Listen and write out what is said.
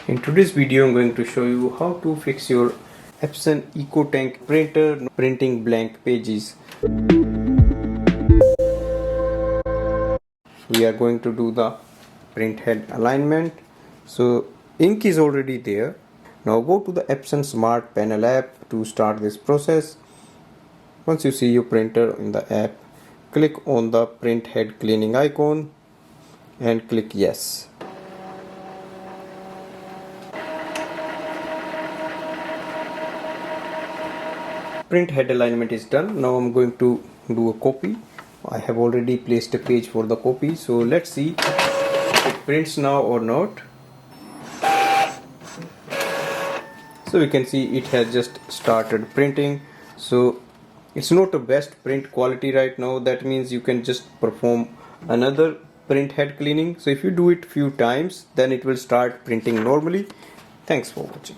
In today's video I'm going to show you how to fix your Epson EcoTank printer printing blank pages. We are going to do the print head alignment. So ink is already there. Now go to the Epson Smart Panel app to start this process. Once you see your printer in the app, click on the print head cleaning icon and click yes. Print head alignment is done. Now I'm going to do a copy. I have already placed a page for the copy, so let's see if it prints now or not. So you can see it has just started printing. So it's not the best print quality right now. That means you can just perform another print head cleaning. So if you do it few times, then it will start printing normally. Thanks for watching.